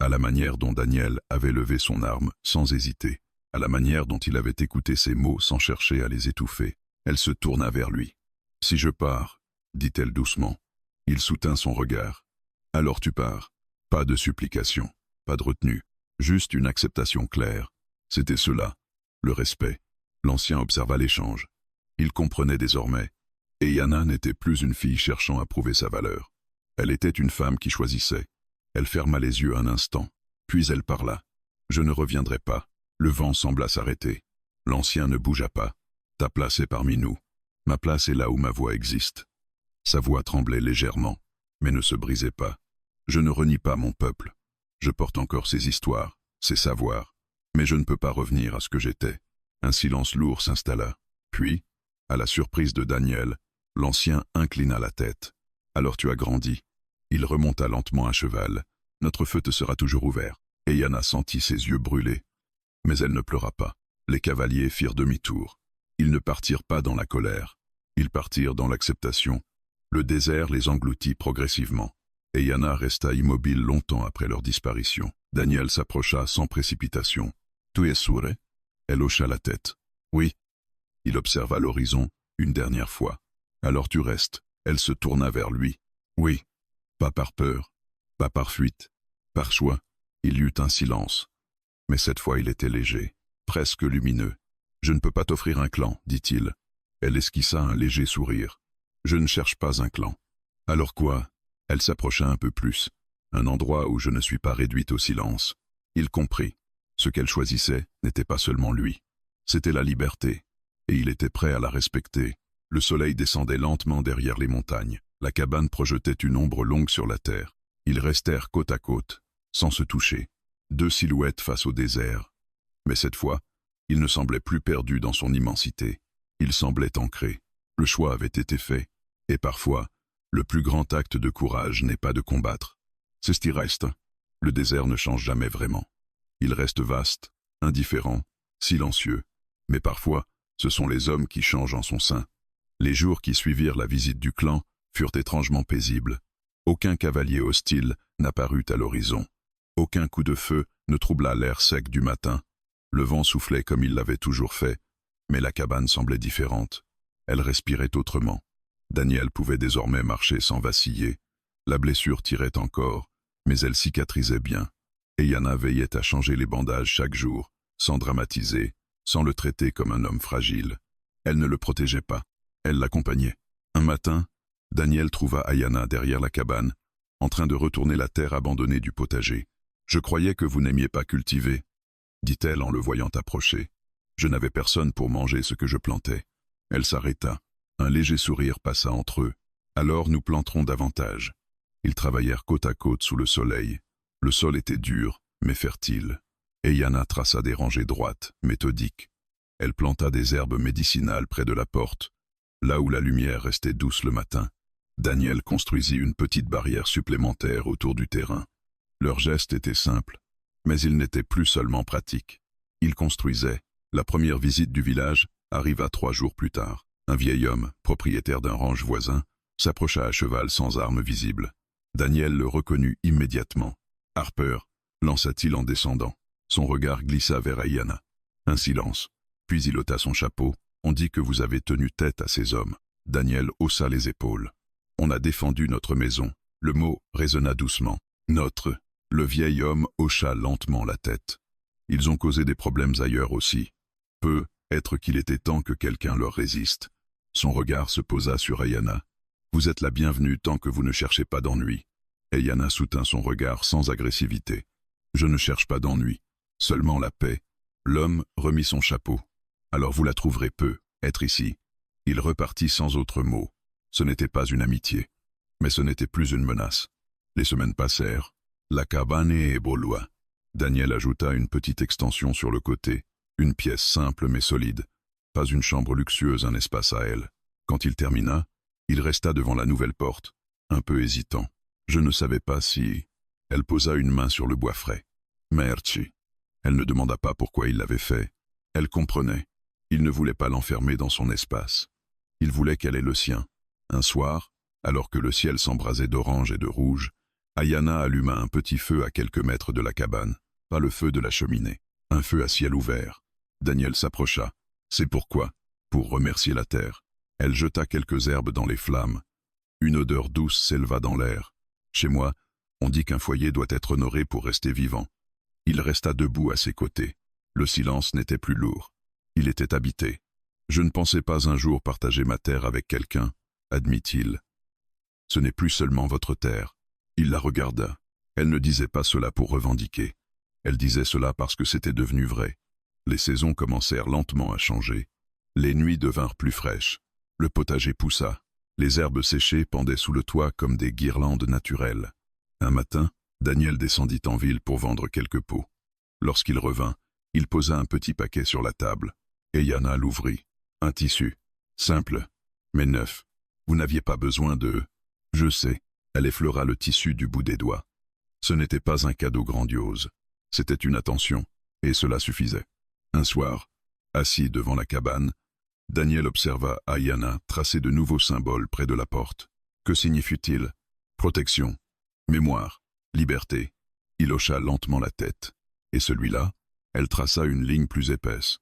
à la manière dont Daniel avait levé son arme sans hésiter, à la manière dont il avait écouté ses mots sans chercher à les étouffer. Elle se tourna vers lui. « Si je pars, dit-elle doucement. » Il soutint son regard. « Alors tu pars. » Pas de supplication, pas de retenue, juste une acceptation claire. C'était cela, le respect. L'ancien observa l'échange. Il comprenait désormais. Et Yana n'était plus une fille cherchant à prouver sa valeur. Elle était une femme qui choisissait. Elle ferma les yeux un instant, puis elle parla. « Je ne reviendrai pas. » Le vent sembla s'arrêter. L'ancien ne bougea pas. « Ta place est parmi nous. Ma place est là où ma voix existe. » Sa voix tremblait légèrement, mais ne se brisait pas. « Je ne renie pas mon peuple. Je porte encore ses histoires, c'est savoir. Mais je ne peux pas revenir à ce que j'étais. Un silence lourd s'installa. Puis, à la surprise de Daniel, l'ancien inclina la tête. Alors tu as grandi. Il remonta lentement à cheval. Notre feu te sera toujours ouvert. Et Yana sentit ses yeux brûler. Mais elle ne pleura pas. Les cavaliers firent demi-tour. Ils ne partirent pas dans la colère. Ils partirent dans l'acceptation. Le désert les engloutit progressivement. Et Yana resta immobile longtemps après leur disparition. Daniel s'approcha sans précipitation. « Tu es sourd ?» Elle hocha la tête. « Oui. » Il observa l'horizon une dernière fois. « Alors tu restes. » Elle se tourna vers lui. « Oui. » Pas par peur, pas par fuite, par choix. Il y eut un silence. Mais cette fois il était léger, presque lumineux. « Je ne peux pas t'offrir un clan, dit-il. » Elle esquissa un léger sourire. « Je ne cherche pas un clan. » « Alors quoi ?» Elle s'approcha un peu plus. Un endroit où je ne suis pas réduite au silence. Il comprit. Ce qu'elle choisissait n'était pas seulement lui. C'était la liberté. Et il était prêt à la respecter. Le soleil descendait lentement derrière les montagnes. La cabane projetait une ombre longue sur la terre. Ils restèrent côte à côte, sans se toucher. Deux silhouettes face au désert. Mais cette fois, il ne semblait plus perdu dans son immensité. Il semblait ancré. Le choix avait été fait. Et parfois, le plus grand acte de courage n'est pas de combattre. C'est ce qui reste. Le désert ne change jamais vraiment. Il reste vaste, indifférent, silencieux. Mais parfois, ce sont les hommes qui changent en son sein. Les jours qui suivirent la visite du clan furent étrangement paisibles. Aucun cavalier hostile n'apparut à l'horizon. Aucun coup de feu ne troubla l'air sec du matin. Le vent soufflait comme il l'avait toujours fait, mais la cabane semblait différente. Elle respirait autrement. Daniel pouvait désormais marcher sans vaciller. La blessure tirait encore, mais elle cicatrisait bien. Et Yana veillait à changer les bandages chaque jour, sans dramatiser, sans le traiter comme un homme fragile. Elle ne le protégeait pas, elle l'accompagnait. Un matin, Daniel trouva Yana derrière la cabane, en train de retourner la terre abandonnée du potager. « Je croyais que vous n'aimiez pas cultiver, » dit-elle en le voyant approcher. « Je n'avais personne pour manger ce que je plantais. » Elle s'arrêta. Un léger sourire passa entre eux. « Alors nous planterons davantage. » Ils travaillèrent côte à côte sous le soleil. Le sol était dur, mais fertile. Et Yana traça des rangées droites, méthodiques. Elle planta des herbes médicinales près de la porte, là où la lumière restait douce le matin. Daniel construisit une petite barrière supplémentaire autour du terrain. Leur geste était simple, mais il n'était plus seulement pratique. Il construisait. La première visite du village arriva 3 jours plus tard. Un vieil homme, propriétaire d'un ranch voisin, s'approcha à cheval sans arme visible. Daniel le reconnut immédiatement. « Harper » lança-t-il en descendant. Son regard glissa vers Yana. Un silence. Puis il ôta son chapeau. « On dit que vous avez tenu tête à ces hommes. » Daniel haussa les épaules. « On a défendu notre maison. » Le mot résonna doucement. « Notre. » Le vieil homme hocha lentement la tête. Ils ont causé des problèmes ailleurs aussi. Peut-être qu'il était temps que quelqu'un leur résiste. Son regard se posa sur Yana. « Vous êtes la bienvenue tant que vous ne cherchez pas d'ennui. » Et Yana soutint son regard sans agressivité. « Je ne cherche pas d'ennui, seulement la paix. » L'homme remit son chapeau. « Alors vous la trouverez peu, être ici. » Il repartit sans autre mot. Ce n'était pas une amitié, mais ce n'était plus une menace. Les semaines passèrent. La cabane évolua. Daniel ajouta une petite extension sur le côté, une pièce simple mais solide. Pas une chambre luxueuse, un espace à elle. Quand il termina, il resta devant la nouvelle porte, un peu hésitant. Je ne savais pas si... Elle posa une main sur le bois frais. Merci. Elle ne demanda pas pourquoi il l'avait fait. Elle comprenait. Il ne voulait pas l'enfermer dans son espace. Il voulait qu'elle ait le sien. Un soir, alors que le ciel s'embrasait d'orange et de rouge, Yana alluma un petit feu à quelques mètres de la cabane, pas le feu de la cheminée, un feu à ciel ouvert. Daniel s'approcha. C'est pourquoi, pour remercier la terre. Elle jeta quelques herbes dans les flammes. Une odeur douce s'éleva dans l'air. Chez moi, on dit qu'un foyer doit être honoré pour rester vivant. Il resta debout à ses côtés. Le silence n'était plus lourd. Il était habité. Je ne pensais pas un jour partager ma terre avec quelqu'un, admit-il. Ce n'est plus seulement votre terre. Il la regarda. Elle ne disait pas cela pour revendiquer. Elle disait cela parce que c'était devenu vrai. Les saisons commencèrent lentement à changer. Les nuits devinrent plus fraîches. Le potager poussa. Les herbes séchées pendaient sous le toit comme des guirlandes naturelles. Un matin, Daniel descendit en ville pour vendre quelques pots. Lorsqu'il revint, il posa un petit paquet sur la table, et Yana l'ouvrit. Un tissu. Simple, mais neuf. Vous n'aviez pas besoin de... Je sais. Elle effleura le tissu du bout des doigts. Ce n'était pas un cadeau grandiose. C'était une attention, et cela suffisait. Un soir, assis devant la cabane, Daniel observa Ayana tracer de nouveaux symboles près de la porte. Que signifie-t-il? Protection, mémoire, liberté. Il hocha lentement la tête. Et celui-là, elle traça une ligne plus épaisse.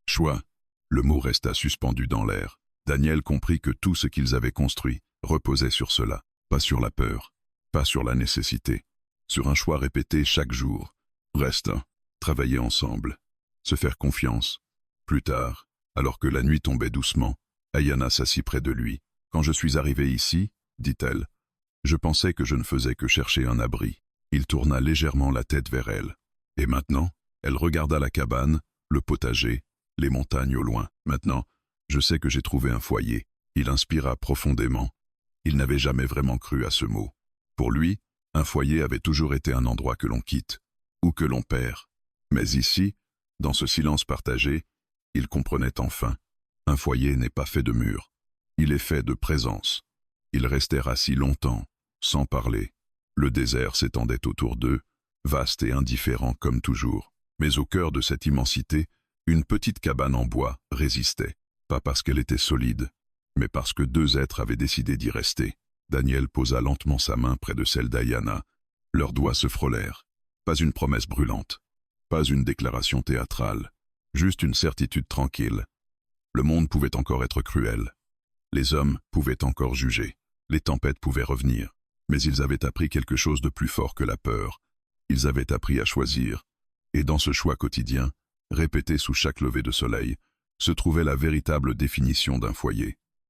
Choix. Le mot resta suspendu dans l'air. Daniel comprit que tout ce qu'ils avaient construit reposait sur cela, pas sur la peur, pas sur la nécessité, sur un choix répété chaque jour. Reste, travailler ensemble, se faire confiance. Plus tard, alors que la nuit tombait doucement, Ayana s'assit près de lui. Quand je suis arrivée ici, dit-elle, je pensais que je ne faisais que chercher un abri. Il tourna légèrement la tête vers elle. Et maintenant, elle regarda la cabane, le potager, les montagnes au loin. Maintenant, je sais que j'ai trouvé un foyer. Il inspira profondément. Il n'avait jamais vraiment cru à ce mot. Pour lui, un foyer avait toujours été un endroit que l'on quitte, ou que l'on perd. Mais ici, dans ce silence partagé, il comprenait enfin. Un foyer n'est pas fait de murs. Il est fait de présence. Ils restèrent assis longtemps, sans parler. Le désert s'étendait autour d'eux, vaste et indifférent comme toujours. Mais au cœur de cette immensité, une petite cabane en bois résistait. Pas parce qu'elle était solide, mais parce que deux êtres avaient décidé d'y rester. Daniel posa lentement sa main près de celle d'Ayana. Leurs doigts se frôlèrent. Pas une promesse brûlante, pas une déclaration théâtrale, juste une certitude tranquille. Le monde pouvait encore être cruel. Les hommes pouvaient encore juger. Les tempêtes pouvaient revenir. Mais ils avaient appris quelque chose de plus fort que la peur. Ils avaient appris à choisir. Et dans ce choix quotidien, répété sous chaque lever de soleil, se trouvait la véritable définition d'un foyer.